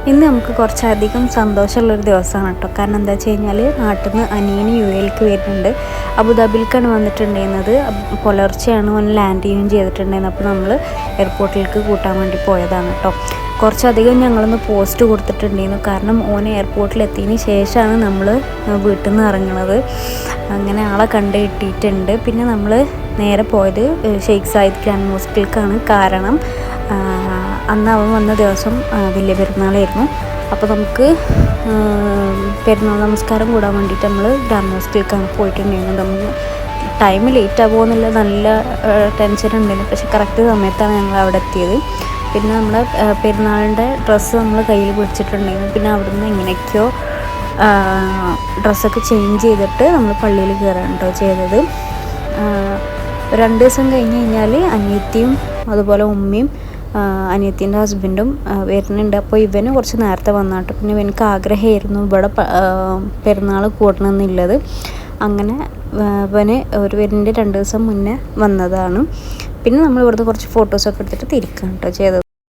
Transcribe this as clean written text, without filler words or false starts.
ഇന്ന് നമുക്ക് കുറച്ചധികം സന്തോഷമുള്ളൊരു ദിവസമാണ് കേട്ടോ. കാരണം എന്താ വെച്ച് കഴിഞ്ഞാൽ നാട്ടിൽ നിന്ന് അനിയന് UAE വരുന്നുണ്ട്. അബുദാബിയിലേക്കാണ് വന്നിട്ടുണ്ടായിരുന്നത്. പുലർച്ചെയാണ് ഓൻ ലാൻഡ് ചെയ്യുകയും ചെയ്തിട്ടുണ്ടായിരുന്നത്. അപ്പോൾ നമ്മൾ എയർപോർട്ടിലേക്ക് കൂട്ടാൻ വേണ്ടി പോയതാണ് കേട്ടോ. കുറച്ചധികം ഞങ്ങളൊന്ന് പോസ്റ്റ് കൊടുത്തിട്ടുണ്ടായിരുന്നു. കാരണം ഓൻ എയർപോർട്ടിലെത്തിയതിന് ശേഷമാണ് നമ്മൾ വീട്ടിൽ നിന്ന് ഇറങ്ങുന്നത്. അങ്ങനെ ആളെ കണ്ട് കിട്ടിയിട്ടുണ്ട്. പിന്നെ നമ്മൾ നേരെ പോയത് ഷെയ്ഖ് സായിദ് ഗ്രാൻഡ് മോസ്കിലേക്കാണ്. കാരണം അന്ന് അവൻ വന്ന ദിവസം വലിയ പെരുന്നാളായിരുന്നു. അപ്പോൾ നമുക്ക് പെരുന്നാൾ നമസ്കാരം കൂടാൻ വേണ്ടിയിട്ട് നമ്മൾ ഗ്രാൻഡ് മോസ്കിലേക്കാണ് പോയിട്ടുണ്ടായിരുന്നത്. നമുക്ക് ടൈം ലേറ്റ് ആകുമോ എന്നുള്ള നല്ല ടെൻഷൻ ഉണ്ടായിരുന്നു. പക്ഷെ കറക്റ്റ് സമയത്താണ് ഞങ്ങൾ അവിടെ എത്തിയത്. പിന്നെ നമ്മൾ പെരുന്നാളിൻ്റെ ഡ്രസ്സ് നമ്മൾ കയ്യിൽ പിടിച്ചിട്ടുണ്ടായിരുന്നു. പിന്നെ അവിടുന്ന് എങ്ങനെയൊക്കെയോ ഡ്രസ്സൊക്കെ ചേഞ്ച് ചെയ്തിട്ട് നമ്മൾ പള്ളിയിൽ കയറാണ് കേട്ടോ ചെയ്തത്. 2 ദിവസം കഴിഞ്ഞ് കഴിഞ്ഞാൽ അനിയത്തിയും അതുപോലെ ഉമ്മയും അനിയത്തിൻ്റെ ഹസ്ബൻഡും വരുന്നുണ്ട്. അപ്പോൾ ഇവന് കുറച്ച് നേരത്തെ വന്നാട്ടോ. പിന്നെ ഇവനക്ക് ആഗ്രഹമായിരുന്നു ഇവിടെ പെരുന്നാൾ കൂടണമെന്നുള്ളത്. അങ്ങനെ ഇവന് വരുന്നതിൻ്റെ 2 ദിവസം മുന്നേ വന്നതാണ്. പിന്നെ നമ്മൾ ഇവിടുന്ന് കുറച്ച് ഫോട്ടോസൊക്കെ എടുത്തിട്ട് തിരിക്കുകയാണ് കേട്ടോ ചെയ്തത്.